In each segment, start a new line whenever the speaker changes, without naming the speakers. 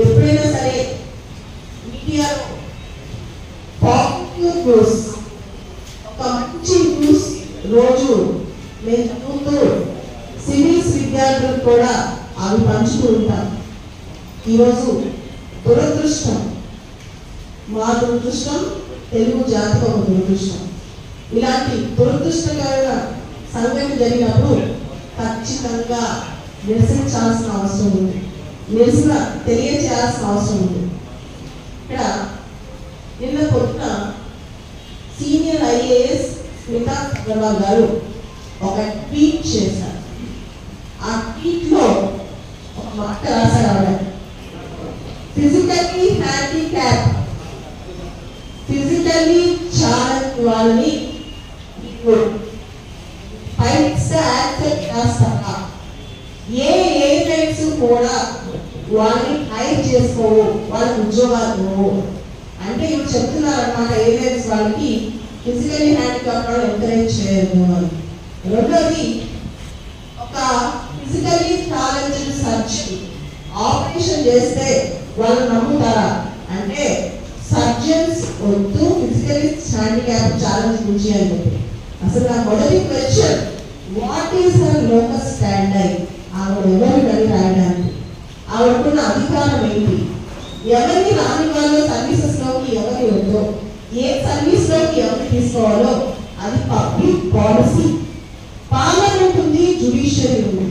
ఎప్పుడైనా సరే మీడియాలో పాజిటివ్ న్యూస్, ఒక మంచి న్యూస్ రోజు మేము చదువుతూ సివిల్స్ విద్యార్థులు కూడా అవి పంచుతూ ఉంటాం. ఈరోజు దురదృష్టం, మా దురదృష్టం, తెలుగు జాతికి ఒక దురదృష్టం. ఇలాంటి దురదృష్టకరమైన సంఘటన జరిగినప్పుడు ఖచ్చితంగా నిరసించాల్సిన అవసరం ఉంది, నిరసన తెలియచేయాల్సిన అవసరం ఉంది. ఇక్కడ నిన్న పొద్దున సీనియర్ ఐఏఎస్ స్మితా అగర్వాల్ గారు ఒక ట్వీట్ చేశారు. ఆ ట్వీట్ లో ఒక మాట రాశారు. ఆవిడ ఫిజికల్లీ హ్యాండిక్యాప్, ఫిజికల్లీ ఛాలెంజ్ వాళ్ళని యాక్సెప్ట్ చేస్తారా, ఏ ఏజెంట్స్ కూడా వాళ్ళని హైర్ చేసుకోవు, వాళ్ళకి ఉద్యోగాలు అంటే ఇవి చెప్తున్నారు అన్నమాట. ఏజెంట్స్ వాళ్ళకి ఫిజికల్లీ హ్యాండిక్యాప్ వాళ్ళు ఎంకరేజ్ చేయరు అని. రెండోది, ఒక ఫిజికల్లీ ఛాలెంజ్డ్ సర్జరీ ఆపరేషన్ చేస్తే వాళ్ళు నమ్ముతారా అంటే సర్జన్స్ వద్దు ఫిజికల్లీ హ్యాండిక్యాప్ ఛాలెంజ్ గురించి అని చెప్పి. అసలు నా మొదటి question, what is her locus standard? ఆవిడ ఎవరిని రాయడానికి, ఆవిడకున్న అధికారం ఏంటి, ఎవరిని రాని వాళ్ళు సర్వీసెస్ లోకి ఎవరి వద్దో, ఏ సర్వీస్ లోకి ఎవరు తీసుకోవాలో అది పబ్లిక్ పాలసీ. పార్లమెంట్ ఉంది, జ్యుడిషియరీ ఉంది.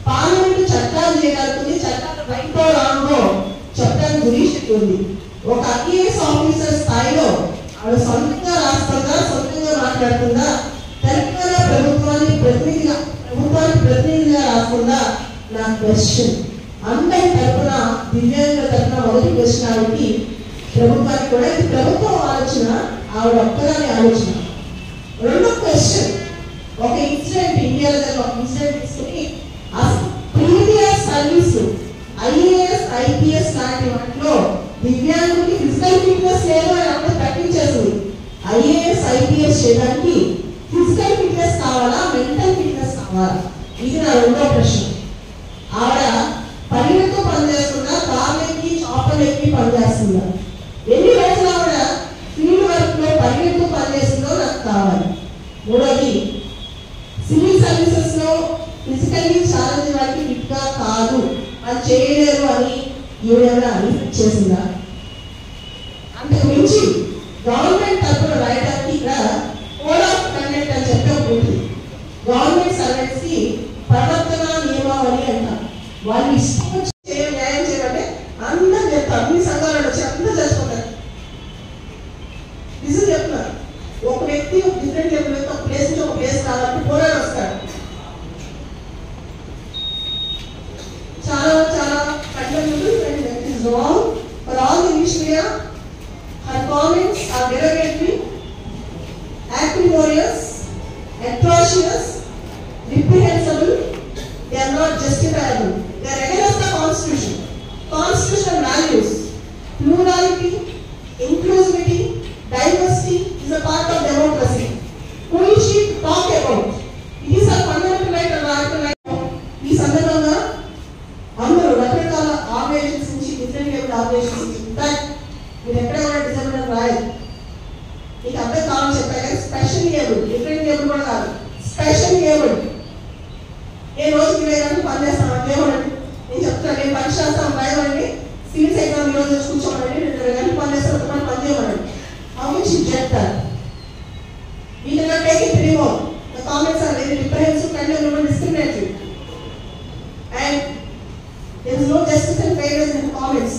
పార్లమెంట్ చట్టాలు చేయగలుగుతుంది, చట్టాలు రైటో రాంగో చట్టాలు జ్యుడిషియరీ ఉంది. ఒక ఐఏఎస్ ఆఫీసర్ స్థాయిలో ఆవిడ సొంతంగా రాస్తుందా, సొంతంగా మాట్లాడుతుందా, తెలంగాణ ప్రభుత్వానికి ప్రతినిధిగా రాస్తుందా? నా క్వశ్చన్. అందరి తరఫున, దివ్యాంగుల తరఫున మొదటి క్వశ్చన్ ఆవిడకి, ప్రభుత్వానికి కూడా. ఇది ప్రభుత్వం ఆలోచన, ఆవిడ ఒక్కదాని ఆలోచన. రెండో క్వశ్చన్, ఒక ఇన్సిడెంట్ ఇండియాలో ఒక ఇన్సిడెంట్ తీసుకుని అసలు ప్రీవియస్ సర్వీస్ ఐఏఎస్ ఐపీఎస్ లాంటి వాటిలో దివ్యాంగులకి ఫిజికల్ ఫిట్నెస్ లేదు అని అక్కడ ప్రకటించేసింది. ఐఏఎస్ ఐపీఎస్ చేయడానికి ఫిజికల్ ఫిట్నెస్ కావాలా, మెంటల్ ఫిట్నెస్ కావాలా? ఇది నా రెండో ప్రశ్న. ఆవిడ పరిగెత్తు పనిచేస్తుందా, కార్లెక్కి చాపలెక్కి పనిచేస్తుందా? ఎన్ని రోజులు ఆవిడ ఫీల్డ్ వర్క్ లో పరిగెత్తు పనిచేస్తుందో నాకు కావాలి. మూడోది, సివిల్ సర్వీసెస్ లో ఫిజికల్లీ ఛాలెంజ్ వారికి ఫిట్ గా కాదు, అది చేయలేరు అని ఈవిడ రిఫెక్ట్ చేసిందా? అంతకు మించి గవర్నమెంట్ తరఫున రాయడానికి ఇక్కడ కోడ్ ఆఫ్ కండక్ట్ అని చెప్పి ఉంటుంది. గవర్నమెంట్ సర్వెంట్స్ కి ప్రవర్తన నియమావళి అంటారు. వాళ్ళు ఇష్టం వచ్చి న్యాయం చేయాలంటే అందరూ చెప్తారు, అన్ని సంఘాలను వచ్చి అందరూ చేసుకుంటారు. నిజం చెప్తున్నారు. ఒక వ్యక్తి ఒక డిఫరెంట్ లెవెల్ ఒక ప్లేస్ నుంచి ఒక ప్లేస్ రావాలంటే పోరాడు వస్తాడు. చాలా చాలా wrong for all the media. Her comments are derogatory, acrimonious, atrocious, reprehensible. They are not justifiable. They are against the constitution, constitutional values. Plurality, inclusivity, diversity is a part of democracy. Who is she to talk about? It is a fundamental right and right. ఈ సందర్భంగా అందరూ రకరకాల organisations నుంచి, different level organisations నుంచి, in fact మీరు ఎక్కడైనా design రాయాలి, మీకు అర్థం కావాలని చెప్పారు కానీ స్పెషల్ ఏబుల్, డిఫరెంట్ ఏబుల్ కూడా కాదు, స్పెషల్ ఏబుల్. ఏ రోజుకి 20 గంటలు పనిచేస్తాను లేవండి, నేను చెప్తాను, నేను పని చేస్తాను రాయమండి, సివిల్స్ ఎగ్జామ్ ఈ రోజు వచ్చి కూర్చోమండి, 20 గంటలు పనిచేస్తాను, ఒక పని చేయమండి. How much you get that? We cannot take it anymore. The comments are very reprehensible, condemnable, discriminatory, and there is no justice and fairness in the comments.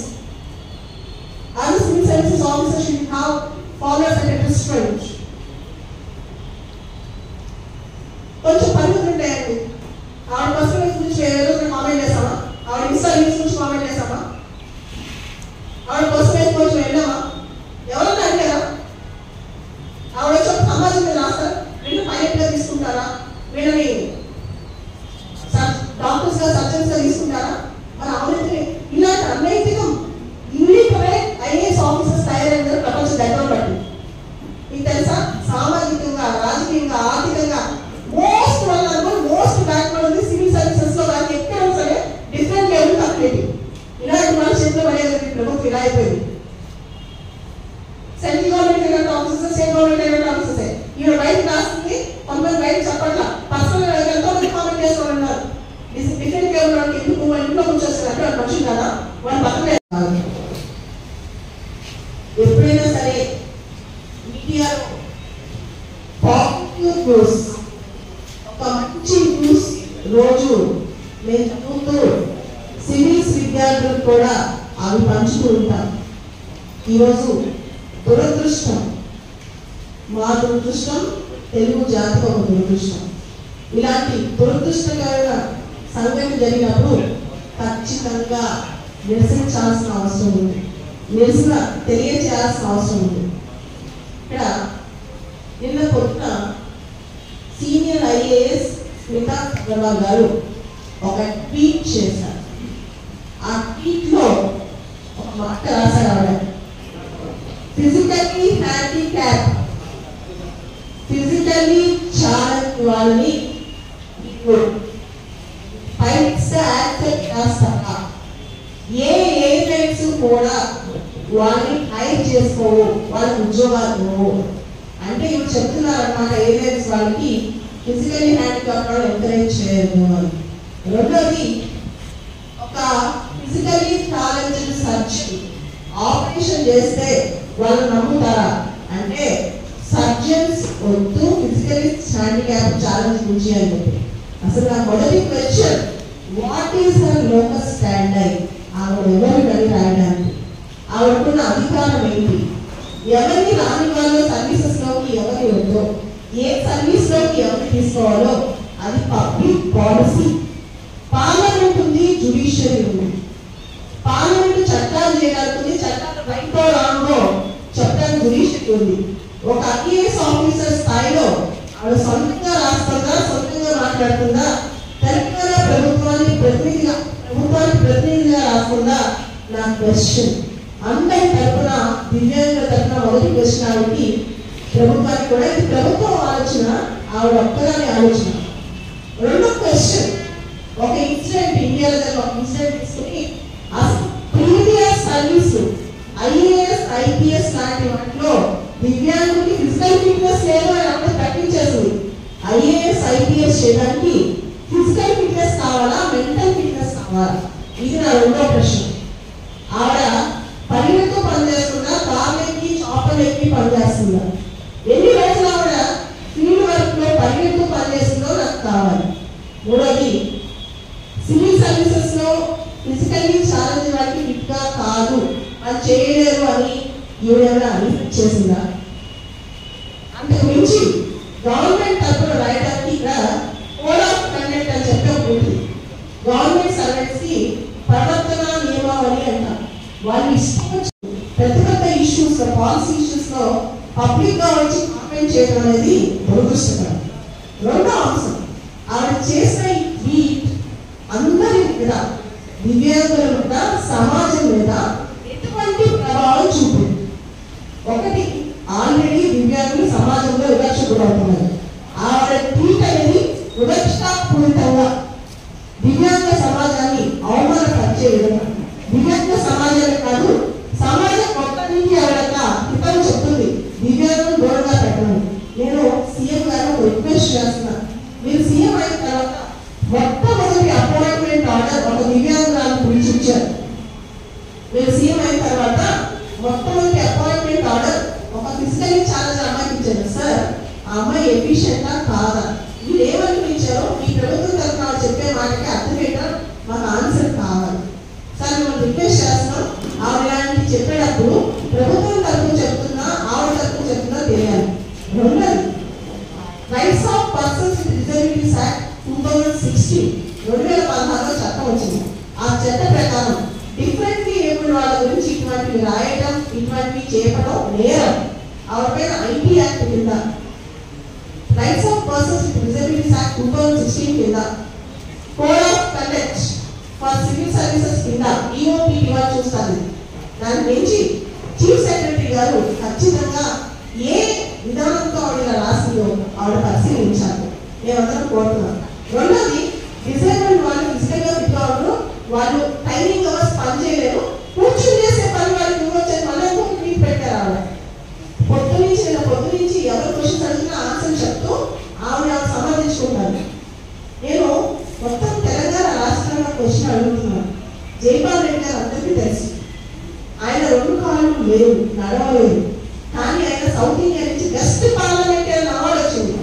Other civil services officers should have followers and restraint. కొంచెం పరిమితులు ఉంటాయండి. ఆవిడ personal గురించి ఏదో comment చేస్తామా, ఆవిడ Instagram గురించి comment చేస్తామా, ఆవిడ పర్సనల్ గురించి వెళ్ళామా, ఎవరన్నా అడిగారా? ఆవిడ వచ్చి సమాజం మీద రాస్తారు, వీళ్ళు పైలట్ గా తీసుకుంటారా, వీళ్ళని డాక్టర్స్ గా సర్జన్స్ గా తీసుకుంటారా? మరి ఆవిడ ఇలాంటి అనైతికం ఇల్లీగల్ ఐఏఎస్ ఆఫీసర్స్ తయారైన ప్రపంచ దగ్గర పట్టి మీకు అయిపోయింది. Central government offices, state government offices ఈవిడ బయట రాస్తుంది, కొంతమంది బయట చెప్పట్లా, పర్సనల్ ఎంతో మంది కామెంట్ చేస్తూ ఉన్నారు. డిఫరెంట్ గా ఉన్న ఎందుకు ఇంట్లో కూర్చొస్తున్నారు వాళ్ళ మనుషులు కదా, వాళ్ళు పక్కనే. ఎప్పుడైనా సరే మీడియాలో పాజిటివ్ న్యూస్, ఒక మంచి న్యూస్ రోజు మేము చదువుతూ సివిల్స్ విద్యార్థులు కూడా అవి పంచుతూ ఉంటాం. ఈరోజు దురదృష్టం, మా దురదృష్టం, తెలుగు జాతికి ఒక దురదృష్టం. ఇలాంటి దురదృష్టకరమైన సంఘటన జరిగినప్పుడు ఖచ్చితంగా నిరసించాల్సిన అవసరం ఉంది, నిరసన తెలియచేయాల్సిన అవసరం ఉంది. ఇక్కడ నిన్న పొద్దున సీనియర్ ఐఏఎస్ స్మితా అగర్వాల్ గారు ఒక ట్వీట్ చేశారు. ఆ ట్వీట్ లో ఒక మాట రాశారు ఆవిడ, ఫిజికల్లీ హ్యాండిక్యాప్, ఫిజికల్లీ ఛాలెంజ్ వాళ్ళని చేస్తారా? ఏ ఏజెంట్స్ కూడా వాళ్ళని హైర్ చేసుకోవు, వాళ్ళకి ఉద్యోగాలు అంటే ఇప్పుడు చెప్తున్నారు అన్నమాట. ఏజెంట్స్ వాళ్ళకి ఫిజికల్లీ హ్యాండిక్యాప్ వాళ్ళు ఎంకరేజ్ చేయరు అని. రెండోది, ఒక ఫిజికల్లీ ఛాలెంజ్డ్ సర్జన్ ఆపరేషన్ చేస్తే వాళ్ళు నమ్ముతారా అంటే సర్జన్స్ వద్దు ఫిజికల్లీ హ్యాండిక్యాప్ ఛాలెంజ్ గురించి అని చెప్పి. అసలు నా మొదటి question, what is her locus standard? ఆవిడ ఎవరు అని రాయడానికి, ఆవిడకున్న అధికారం ఏంటి? ఎవరిని రాని వాళ్ళు సర్వీసెస్ లోకి ఎవరి వద్దో, ఏ సర్వీస్ లోకి ఎవరు తీసుకోవాలో అది పబ్లిక్ పాలసీ. పార్లమెంట్ ఉంది, జ్యుడిషియరీ ఉంది. పార్లమెంట్ చట్టాలు చేయగలుగుతుంది, చట్టాలు రైటో రాంగో చట్టాలు జ్యుడిషియరీ ఉంది. ఒక ఐఏఎస్ ఆఫీసర్ స్థాయిలో ఆవిడ సొంతంగా రాస్తుందా, సొంతంగా మాట్లాడుతుందా, తెలంగాణ ప్రభుత్వానికి ప్రతినిధిగా రాస్తుందా? నా క్వశ్చన్. అందరి తరఫున, దివ్యాంగుల తరఫున మొదటి క్వశ్చన్ ఆవిడకి, ప్రభుత్వానికి కూడా. ఇది ప్రభుత్వం ఆలోచన, ఆవిడ ఒక్కదాని ఆలోచన. రెండో క్వశ్చన్, ఒక ఇన్సిడెంట్ ఇండియాలో ఒక ఇన్సిడెంట్ తీసుకుని అసలు ప్రీవియస్ సర్వీస్ ఐఏఎస్ ఐపీఎస్ లాంటి వాటిలో దివ్యాంగులకి ఫిజికల్ ఫిట్నెస్ లేదు అని అక్కడ ప్రకటించేసింది. ఐఏఎస్ ఐపీఎస్ చేయడానికి ఫిజికల్ ఫిట్నెస్ కావాలా, మెంటల్ ఫిట్నెస్ కావాలా? ఇది నా రెండో ప్రశ్న. ఆవిడ పరిగెత్తు పనిచేస్తుందా, కార్లెక్కి చాపర్లెక్కి పనిచేస్తుందా? ఎన్ని రోజులు ఆవిడ ఫీల్డ్ వర్క్ లో పరిగెత్తు పనిచేస్తుందో నాకు కావాలి. మూడోది, సివిల్ సర్వీసెస్ లో ఫిజికల్లీ ఛాలెంజ్ వాటికి ఫిట్ గా కాదు, అది చేయలేరు అని ఈవిడేమైనా రిఫ్లెక్ట్ చేసిందా? అంతకు మించి గవర్నమెంట్ తరఫున రాయడానికి ఇక్కడ కోడ్ ఆఫ్ కండక్ట్ అని చెప్పి ఉంటుంది. గవర్నమెంట్ సర్వెంట్స్ కి ప్రవర్తన నియమావళి అంటారు. వాళ్ళు ఇష్టం పెద్ద పెద్ద ఇష్యూస్, పాలసీ ఇష్యూస్ లో పబ్లిక్ గా వచ్చి కామెంట్ చేయడం అనేది దురదృష్టకరం. రెండో అంశం, ఆవిడ చేసిన ఈ ట్వీట్ అందరి మీద, దివ్యాంగుల మీద, సమాజం మీద ఎటువంటి ప్రభావం చూపింది? ఒకటి, ఆల్రెడీ దివ్యాంగులు సమాజంలో వివక్షకులవుతున్నారు. ఆవిడ ట్వీట్ అనేది వివక్షపూరితంగా దివ్యాంగ సమాజాన్ని అవమానపరిచే విధంగా, దివ్యాంగ సమాజాన్ని కాదు సమాజం మొత్తానికి ఆవిడ హితం చెప్తుంది, దివ్యాంగులు దూరంగా పెట్టండి. నేను సీఎం గారు రిక్వెస్ట్ చేస్తున్నా, మీరు సీఎం అయిన తర్వాత మొట్టమొదటి అపాయింట్మెంట్ ఆర్డర్ ఒక దివ్యాంగులను పిలిచించారు. మీరు సీఎం అయిన తర్వాత మొట్టమొదటి అపాయింట్మెంట్ ఆర్డర్ ఒక ఫిజికల్లీ ఛాలెంజ్ అమ్మాయికి ఇచ్చారు. సార్, ఆ అమ్మాయి ఎఫిషియెంటా కాదా? మీరు ఏమనిపించారో మీ ప్రభుత్వం తరఫున చెప్పే మాటకి అర్థమేటో మాకు ఆన్సర్ కావాలి. సార్, మిమ్మల్ని రిక్వెస్ట్ చేస్తున్నాం, ఆవిడ ఇలాంటి చెప్పేటప్పుడు ప్రభుత్వం తరఫున చెప్తున్నా, ఆవిడ తరఫున చెప్తున్నా తెలియాలి. రెండోది, rights of persons with disabilities act 2016 2016లో చట్టం వచ్చింది. ఆ చట్ట ప్రకారం డిఫరెంట్లీ ఏబుల్డ్ వాళ్ళ గురించి ఇటువంటివి రాయడం, ఇటువంటివి చేపడం నేరం. ఆవిడ పైన ఐటీ యాక్ట్ కింద, rights of persons with disabilities act 2016 కింద, code of conduct for civil services కింద ఈఓపీటీ వాళ్ళు చూస్తారు. దాని గురించి చీఫ్ సెక్రటరీ గారు ఖచ్చితంగా ఏ విధానంతో ఆవిడ రాసిందో ఆవిడ పరిశీలించాలి. మేమందరం కోరుతున్నాం. రెండోది, డిజేబుల్డ్ వాళ్ళు ఫిజికల్ గా ఫిట్ గా ఉండరు, వాళ్ళు టైమింగ్ అవర్స్ పని చేయలేరు, కూర్చుని చేసే పని వాళ్ళకి క్వశ్చన్ అడుగుతున్నాను. జైపాల్ రెడ్డి గారు అందరికీ తెలుసు, ఆయన 2 కాళ్ళు లేవు, నడవలేదు. కానీ ఆయన సౌత్ ఇండియా నుంచి బెస్ట్ పార్లమెంటరీ అవార్డు వచ్చింది.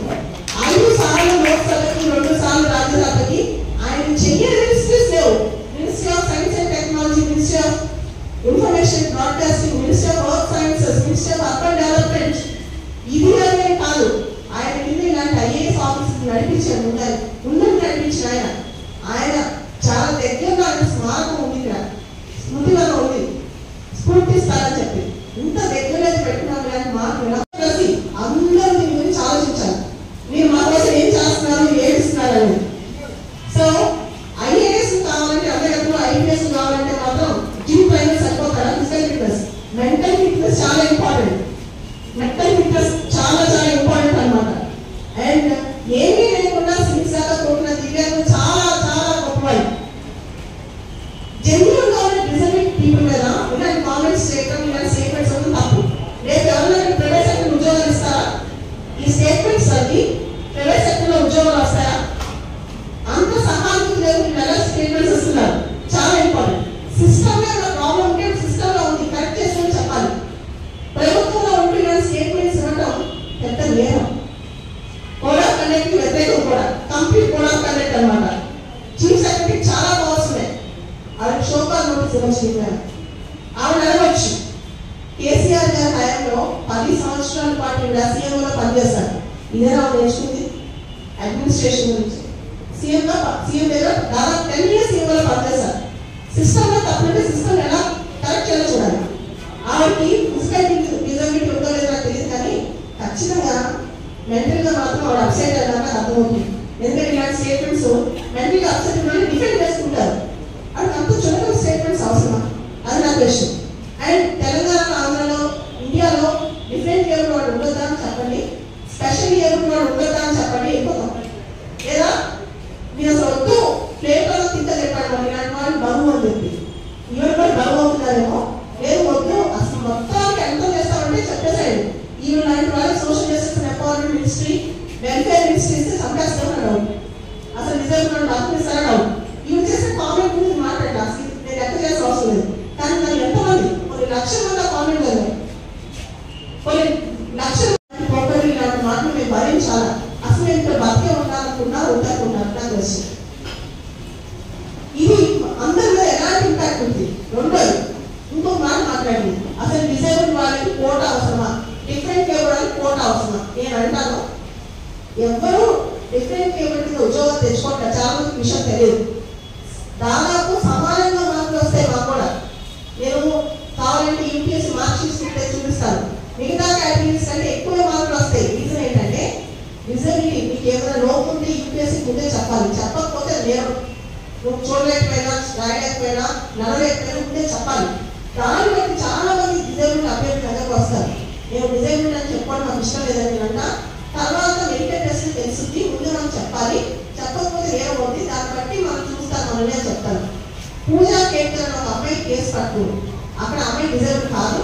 5 సార్లు లోక్సభకి, 2 సార్లు రాజ్యసభకి. ఆయన చెయ్యని మినిస్ట్రీస్ లేవు. Ministry of science and technology, ministry of information broadcasting, ministry of earth sciences, ministry of urban development. ఇది అనేది కాదు, ఆయన కింద ఇలాంటి ఐఏఎస్ ఆఫీసర్స్ నడిపించారు. ముందు నడిపించిన ఆయన చాలా దగ్గరగా ఆయన స్మారకం ఉంది, ఇక్కడ స్మృతివనం ఉంది, స్ఫూర్తిస్తారని చెప్పి ఇంత దగ్గర పెట్టుకున్నాం. కానీ మాకు కలిసి అందరూ దీని గురించి ఆలోచించాలి. మీరు మా కోసం ఏం చేస్తున్నారు, ఏడుస్తున్నారు అని. సో ఐఏఎస్ కావాలంటే అందరికీ, ఐపీఎస్ కావాలంటే మాత్రం జిమ్ ట్రైనర్ సరిపోతారా? ఫిజికల్ ఫిట్నెస్, మెంటల్ ఫిట్నెస్ చాలా ఇంపార్టెంట్. మెంటల్ ఫిట్నెస్ చాలా చాలా ఇంపార్టెంట్ అనమాట. అండ్ ఏమీ లేకుండా సివిల్స్ దాకా కోరిన దివ్యాంగులు చాలా చాలా గొప్పవాళ్ళు. జెన్యున్ గా ఉన్న డిజైనింగ్ పీపుల్ మీద ఇలాంటి కామెంట్స్ చేయడం, ఇలాంటి స్టేట్మెంట్స్ అవ్వడం తప్పు. రేపు ఎవరైనా ప్రైవేట్ సెక్టర్ ఉద్యోగాలు ఇస్తారా? ఈ స్టేట్మెంట్స్ అది ప్రైవేట్ సెక్టర్ లో ఉద్యోగాలు వస్తాయా? అంత సహానుభూతి లేదు, ఎలా స్టేట్మెంట్స్ ఇస్తున్నారు. చాలా ఇంపార్టెంట్. సిస్టమ్ లో ప్రాబ్లం ఉంటే సిస్టమ్ లో ఉంది, కరెక్ట్ చేసుకొని చెప్పాలి. ప్రభుత్వంలో ఉంటే ఇలాంటి స్టేట్మెంట్స్ ఇవ్వడం పెద్ద నేరం. కోడ్ ఆఫ్ కండక్ట్ కి వ్యతిరేకం కూడా, కంప్లీట్ కోడ్ ఆఫ్ కండక్ట్ అనమాట. చీఫ్ సెక్రటరీ చాలా పవర్స్ ఉన్నాయి. ఆవిడ షోకాల్ నోటీస్ ఇవ్వచ్చు. ఆవిడ అడగవచ్చు, కేసీఆర్ గారి హయాంలో 10 సంవత్సరాల పాటు ఇలా సీఎంగా పనిచేస్తారు. ఇదేనా నేర్చుకుంది అడ్మినిస్ట్రేషన్ గురించి? సీఎం దగ్గర దాదాపు 10 years సీఎంగా పనిచేస్తారు. సిస్టమ్ లో తప్పుంటే సిస్టమ్ ఎలా కరెక్ట్ చేయాలో చూడాలి. ఆవిడకి ఫిజికల్ డిజబిలిటీ ఉందో లేదో నాకు తెలియదు, కానీ ఖచ్చితంగా మెంటల్ గా మాత్రం ఆవిడ అప్సెట్ అయ్యాక అర్థమవుతుంది. ఎందుకంటే ఇలాంటి స్టేట్మెంట్స్ మెంటల్ గా అప్సెట్ ఉన్న డిఫెండ్ చేసుకుంటారు. అది అంత చులకన స్టేట్మెంట్స్ అవసరమా? అది నా క్వశ్చన్. అండ్ తెలంగాణ, ఆంధ్రలో, ఇండియాలో డిఫరెంట్ ఏబుల్ వాడు ఉండొద్దా అని చెప్పండి, స్పెషల్ ఏబుల్ వాడు ఉండొద్దా అని చెప్పండి. ఎక్కువ లేదా మీరు అసలు వద్దు, ప్లేట్లో తింత చెప్పండి వాళ్ళు ఇలాంటి వాళ్ళు బరువు అని చెప్పి. ఈవెన్ కూడా బరువు అవుతున్నారేమో. లేదు వద్దు, అసలు మొత్తానికి ఎంత చేస్తామంటే చెప్పేసాడు. ఈవెన్ లాంటి వాళ్ళు social justice and empowerment ministry, welfare ministry ఇస్తే సంపాదిస్తామని డౌట్. అసలు నిజంగా డబ్బులు ఇస్తారని డౌట్. ఇవి చేసే కామెంట్ గురించి మాట్లాడాలి. అసలు నేను ఎంత చేసిన అవసరం లేదు. కానీ దాన్ని ఎంతమంది, కొన్ని లక్షల మంది కామెంట్ చదివారు. కొన్ని లక్షల మంది పొగరు ఇలాంటి మాటలు మేము భరించాలా? అసలు నేను ఇక్కడ బతికే ఉండాలనుకున్నా ఉంటానుకున్నాను. నా క్వశ్చన్ ఇది అందరి మీద ఎలాంటి ఇంపాక్ట్ ఉంది? రెండోది ఇంకొక మాట మాట్లాడింది, అసలు డిజేబుల్ వాళ్ళకి కోట అవసరమా, డిఫరెంట్ కేబుల్ కోట అవసరమా? నేను అంటాను, ఎవరు డిఫరెంట్ కేబుల్ కింద ఉద్యోగం తెచ్చుకుంటారు. చాలా మందికి విషయం తెలియదు. దాదాపు సమానంగా మార్కులు వస్తాయి మాకు కూడా. నేను కావాలంటే యూపీఎస్సీ మార్క్ షీట్స్ ఇస్తే చూపిస్తాను. మిగతా కేటగిరీస్ కంటే ఎక్కువ మార్కులు వస్తాయి. రీజన్ ఏంటంటే డిజబిలిటీ. మీకు ఏమైనా లోపం ఉంటే యూపీఎస్సీ ముందే చెప్పాలి. చెప్పకపోతే నేను నువ్వు చూడలేకపోయినా, రాయలేకపోయినా, నడలేకపోయినా ముందే చెప్పాలి. దాన్ని బట్టి చాలా మంది డిజబిలిటీ అభ్యర్థులు దగ్గరకు వస్తారు. నేను డిజబిలిటీ అని చెప్పడం నాకు ఇష్టం లేదని అన్నా, తర్వాత మెడికల్ టెస్ట్ తెలుస్తుంది, ముందు మనం చెప్పాలి. చెప్పకపోతే ఏమవుతుంది, దాన్ని బట్టి మనం చూస్తాం మననే చెప్తాను. పూజా కేట్కర్ అని ఒక అమ్మాయి కేసు పట్టుకుంది. అక్కడ అమ్మాయి డిజేబుల్ కాదు,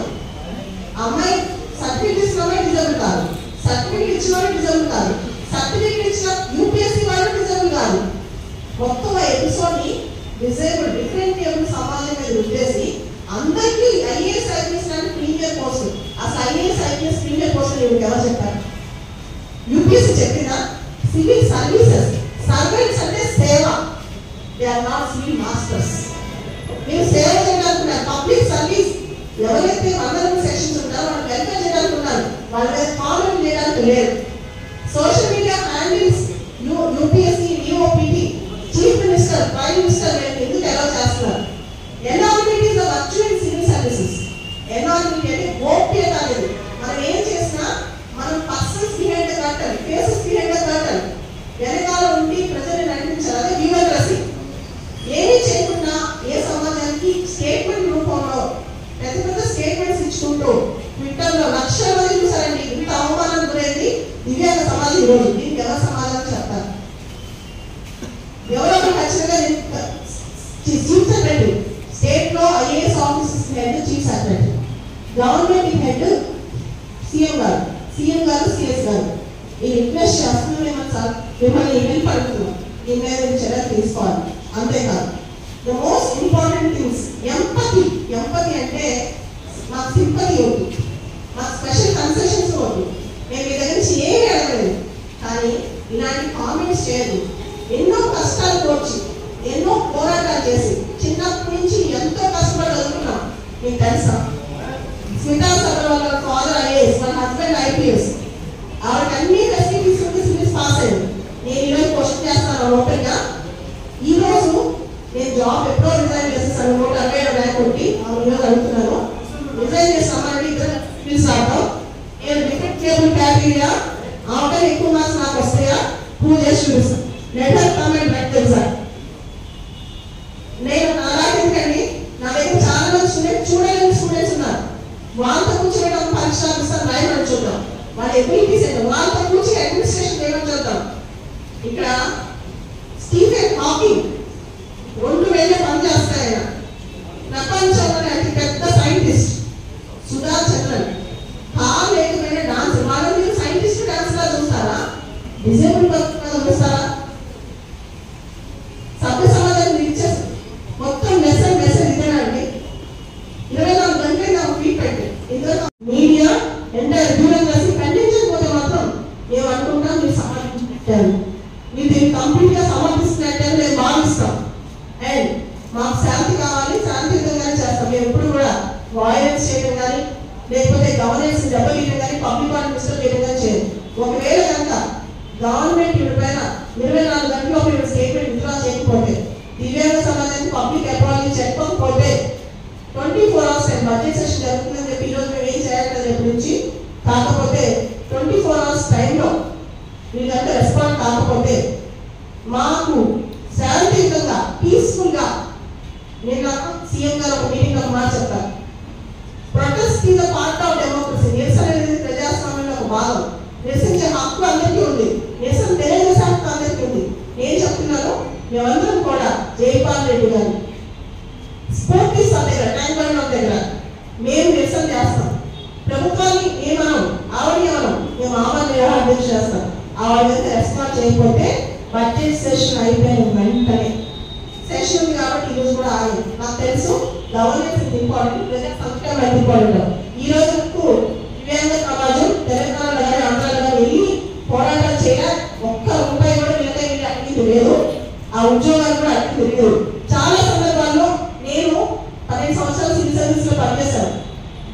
అమ్మాయి సర్టిఫికేట్ ఇచ్చిన అమ్మాయి డిజేబుల్ కాదు, సర్టిఫికేట్ ఇచ్చిన వాళ్ళు డిజేబుల్ కాదు, సర్టిఫికేట్ ఇచ్చిన యూపీఎస్సీ వాళ్ళు డిజేబుల్ కాదు. మొత్తం ఎపిసోడ్ ని డిజేబుల్ డిఫరెంట్ కేబుల్ సమాజం మీద ఉద్దేశి అందరికీ ఐఏఎస్ ఐపీఎస్ లాంటి ప్రీమియర్ పోస్టులు. అసలు ఐఏఎస్ ఐపీఎస్ ప్రీమియర్ పోస్టులు ఎవరు చెప్పారు? యూపీఎస్సీ చెప్పిందా? సివిల్ సర్వీసెస్ సర్వెంట్స్ అంటే సేవ. They are not civil masters. మీరు సేవ చేయాలనుకున్నారు. పబ్లిక్ సర్వీస్ ఎవరైతే 100 సెక్షన్స్ ఉంటారో వాళ్ళు వెల్ఫేర్ చేయాలనుకున్నారు, వాళ్ళ మీద కామెంట్ చేయడానికి లేదు. Social media handles UPSC, UOPT, chief minister, prime minister ఎందుకు ఎలా చేస్తున్నారు? NRBT is the virtual civil services. NRBT అంటే గోప్యత అనేది. మనం ఏం చేసినా మనం పర్సన్స్ బిహైండ్ కట్టాలి, ఫేసెస్ బిహైండ్ కట్టాలి, వెనకాల ఉండి ప్రజల్ని నడిపించాలి. అదే బ్యూరోక్రసీ. ఏమీ చేయకుండా ఏ సమాజానికి స్టేట్మెంట్ రూపంలో పెద్ద పెద్ద స్టేట్మెంట్స్ ఇచ్చుకుంటూ ట్విట్టర్లో లక్షల మంది చూసారండి. ఇంత అవమానం గురైంది దివ్యాంగ సమాజం ఈరోజు. దీనికి ఎవరు సమాధానం చెప్తారు? ఎవరో ఖచ్చితంగా చీఫ్ సెక్రటరీ, స్టేట్ లో IAS officers head chief secretary, government head CM గారు, సీఎం గారు, సిఎస్ గారు. ఈ రిక్వెస్ట్ చేస్తున్నాం, మిమ్మల్ని ఈమెయిల్ పడుతున్నాం, దీని మీద చర్యలు తీసుకోవాలి. అంతేకాదు ఇంపార్టెంట్ థింగ్స్. ఎంపతి అంటే మాకు సింపతి వద్దు, మాకు స్పెషల్ కన్సెషన్స్ వద్దు, మేము మీ దగ్గర నుంచి ఏమీ అడగలేదు, కానీ ఇలాంటి కామెంట్స్ చేయదు. ఎన్నో కష్టాలు వచ్చి ఎన్నో పోరాటాలు చేసి చిన్నప్పటి నుంచి ఎంతో కష్టపడి చదువుకున్నాం. మీకు తెలుసా, స్మితా సబర్వాల్ వాళ్ళ ఫాదర్ ఐఏఎస్, వాళ్ళ హస్బెండ్ ఐపీఎస్, ఆవిడకి అన్ని ఫెసిలిటీస్ పాస్ అయ్యింది. నేను ఈరోజు క్వశ్చన్ చేస్తాను ఓపెన్ గా. ఈరోజు నేను జాబ్ ఎప్పుడో రిజైన్ చేసేసాను, 160 ర్యాంక్ కొట్టి ఈరోజు అడుగుతున్నాను. రిజైన్ చేస్తామంటే ఇద్దరు పిలిచాను. నేను డిఫరెంట్ టేబుల్ క్యాటగిరియా, ఆవిడ ఎక్కువ మార్క్స్ నాకు వస్తాయా, ప్రూవ్ చేసి చూపిస్తాను. లెటర్ కామెంట్ రైట్ తెలుసా. నేను అలాగేంటండి, నా దగ్గర చాలా మంది చూడలేని స్టూడెంట్స్ ఉన్నారు. వాళ్ళతో కూర్చోవడం పరీక్ష రాపిస్తాను, రాయమని చూద్దాం. వాళ్ళ ఎబిలిటీస్ ఏంటో వాళ్ళతో కూర్చి అడ్మినిస్ట్రేషన్ ఏమని చూద్దాం. ఇక్కడ స్టీఫెన్ హాకింగ్ 2000 పని చేస్తాయి. ఆయన ప్రపంచంలోనే అతి పెద్ద సైంటిస్ట్. సుధా చంద్రన్ కాలు లేకపోయినా డాన్స్, వాళ్ళని మీరు సైంటిస్ట్ డాన్స్ లా చూస్తారా, డిజేబుల్ గా చూపిస్తారా? సభ్య సమాజాన్ని ఇచ్చేసి మొత్తం మెసేజ్ ఇదేనండి. 24 గంటలే నాకు ఫీడ్ పెట్టి ఇందులో మీడియా ఎంటైర్ బ్యూరోక్రసీ ఖండించకపోతే మాత్రం మేము అనుకుంటాం మీరు సమర్థించారు, మీరు దీన్ని కంప్లీట్ గా సమర్థిస్తున్నట్టు మేము భావిస్తాం. అండ్ మాకు శాంతి కావాలి, శాంతియుతంగానే చేస్తాం. మేము ఎప్పుడు కూడా వాయిలెన్స్ చేయడం కానీ లేకపోతే గవర్నెన్స్ దెబ్బతీయడం కానీ పబ్లిక్ వాటిని డిస్టర్బ్ చేయడం కానీ చేయదు. ఒకవేళ కనుక గవర్నమెంట్ ఇప్పటిపైన 24 గంటల్లో మీరు స్టేట్మెంట్ విత్డ్రా చేయకపోతే, దివ్యాంగ సమాజానికి పబ్లిక్ అపాలజీ చెప్పకపోతే 24 hours టైం బడ్జెట్ సెషన్ జరుగుతుందని చెప్పి ఈరోజు మేము ఏం చేయాలి రేపు నుంచి, కాకపోతే 24 hours టైంలో వీళ్ళంతా రెస్పాండ్ కాకపోతే మాకు శాంతియుతంగా పీస్ఫుల్ గా, నేను సీఎం గారు ఒక మీటింగ్ ఒక మాట చెప్తాను, protest is a part of democracy. నిరసన అనేది ప్రజాస్వామ్యంలో ఒక భాగం. నిరసించే హక్కు అందరికీ ఉంది, నిరసన తెలియజేసే హక్కు అందరికీ ఉంది. నేను చెప్తున్నాను, మేమందరం కూడా జైపాల్ రెడ్డి గారు స్ఫూర్తి దగ్గర ట్యాంక్ బండ్ దగ్గర మేము నిరసన చేస్తాం. ప్రభుత్వాన్ని ఏమనం, ఆవిడేమనం, మేము ఆమె అధ్యక్ష చేస్తాం. ఆవిడ రెస్పాండ్ చేయకపోతే బడ్జెట్ సెషన్ అయిపోయిన వెంటనే సెషన్ ఉంది కాబట్టి ఈరోజు కూడా ఆగింది. నాకు తెలుసు గవర్నెన్స్ ఇంపార్టెంట్, ప్రజల సంక్షేమం ఇంపార్టెంట్. ఈ రోజు దివ్యాంగ సమాజం తెలంగాణలో కానీ ఆంధ్రాలో కానీ వెళ్ళి పోరాటాలు చేయాలి. ఒక్క రూపాయి కూడా వీళ్ళకి అడిగింది లేదు, ఆ ఉద్యోగాలు కూడా అడిగింది లేదు. చాలా సందర్భాల్లో నేను 15 సంవత్సరాలు సివిల్ సర్వీస్ లో పనిచేశాను.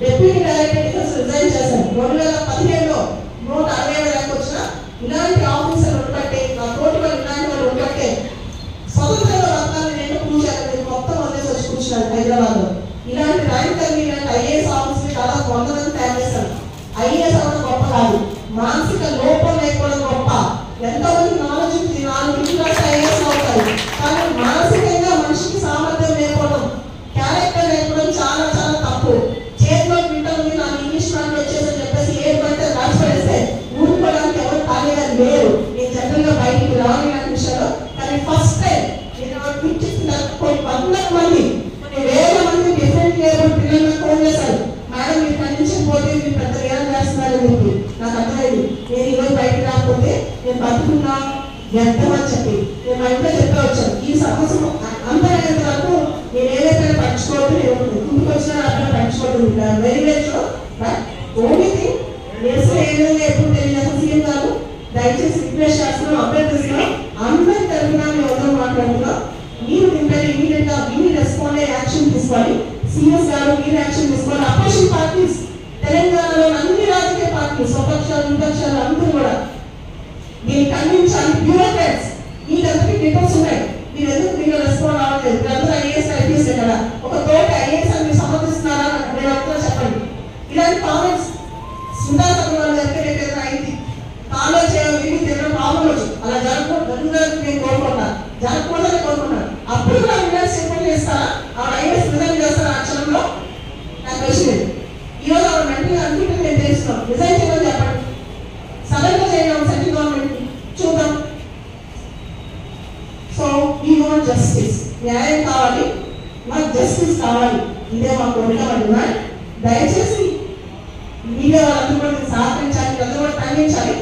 డెప్యూటీ డైరెక్టర్ డిఫెన్స్ రిజైన్ చేశాను. 2015లో 160 ర్యాంక్ వచ్చిన ఇలాంటి ఆఫీసర్లు ఉండబట్టే, నా తోటి వాళ్ళు ఇలాంటి వాళ్ళు ఉండబట్టే స్వతంత్రంగా వర్గాన్ని నేను కూర్చాను. మొత్తం వదిలేసి వచ్చి కూర్చున్నాను హైదరాబాద్ లో. ఇలాంటి ర్యాంక్ కలిగి ఇలాంటి ఐఏఎస్ ఆఫీసర్ దాదాపు 100 మంది తయారు చేశాను. ఐఏఎస్ అవ్వడం గొప్ప కాదు, మానసిక లోపం లేకపోవడం గొప్ప. ఎంతో మంది నాలెడ్జ్ ఉంది, 4 క్లాస్ ఐఏఎస్ అవుతారు, కానీ మానసికంగా మనిషికి సామర్థ్యం లేకపోవడం, క్యారెక్టర్ లేకపోవడం చాలా చాలా తప్పు. చేతిలో వింటర్ ఉంది, నాకు ఇంగ్లీష్ మాటలు వచ్చేసని చెప్పేసి ఏం పడితే రాసి పడేస్తే ఊరుకోవడానికి ఎవరు ఖాళీగా లేరు. నేను జనరల్ గా బయటికి రావాలి అనే విషయంలో, కానీ ఫస్ట్ టైం నేను కొన్ని 100 మంది, కొన్ని వేల మంది డిఫరెంట్ లేబుల్ పిల్లలకు ఫోన్ చేశారు. మేడం మీరు ఖండించకపోతే మీరు పెద్ద ఏం చేస్తున్నారని చెప్పి నాకు అర్థమైంది. నేను ఈరోజు బయటకు రాకపోతే నేను బతుకున్నా వ్యర్థమని చెప్పి నేను మా ఇంట్లో చెప్పే వచ్చాను. ఈ సమస్య అంతమైనంత వరకు నేను ఏదైతే పట్టించుకోవద్దు, నేను ముందుకు వచ్చినా అక్కడ పట్టించుకోవద్దు. Very very sure. But only thing నిరసన ఏ విధంగా ఎప్పుడు తెలియజేస్తాను సీఎం గారు, దయచేసి రిక్వెస్ట్ చేస్తున్నాం, అభ్యర్థిస్తున్నాం. అందరి తరఫున మేము అందరూ మాట్లాడుతున్నాం. మీరు దీనిపైన ఇమీడియట్ గా మీరు రెస్పాండ్ అయ్యే యాక్షన్ తీసుకోవాలి. సీఎస్ గారు మీరు యాక్షన్ తీసుకోవాలి. అపోజిషన్ పార్టీస్ తెలంగాణలో అన్ని రాజకీయ పార్టీలు, స్వపక్షాలు విపక్షాలు అందరూ కూడా దీన్ని ఖండించాలి. బ్యూరోక్రాట్స్ మీకందరికీ డీటెయిల్స్ ఉన్నాయి, మీరు ఎందుకు దీనిలో రెస్పాండ్ అవ్వలేదు? అందరూ ఐఏఎస్ ఐపీఎస్ కదా, ఒక తోట ఐఏఎస్ అని మీరు సమర్థిస్తున్నారా నేను అర్థం చెప్పండి. ఇలాంటి కామెంట్స్ సుధా సభ్యులు దగ్గర అయింది. కాలేజ్ చేయాలి ప్రాబ్లం అలా జరగకూడదు, నేను కోరుకుంటాను, జరగకూడదని కోరుకుంటాను. అప్పుడు కూడా వినర్స్ చెప్పండి చేస్తారా, ఆ ఐఏఎస్ రిజైన్ చేస్తారా? ఆ క్షణంలో నాకు వచ్చింది. ఈరోజు ఆవిడ మెంటల్గా అనుకుంటే నేను తెలుస్తున్నాం. రిజైన్ చేయమని చెప్పండి, సడన్గా చేయడం సెంట్రల్ గవర్నమెంట్ చూద్దాం. సో వీ వాంట్ జస్టిస్, న్యాయం కావాలి, మాకు జస్టిస్ కావాలి. ఇదే మా కోరిక. డిమాండ్ దయచేసి మీడియా వాళ్ళందరూ కూడా సహకరించాలి, అందరూ కూడా ఖండించాలి.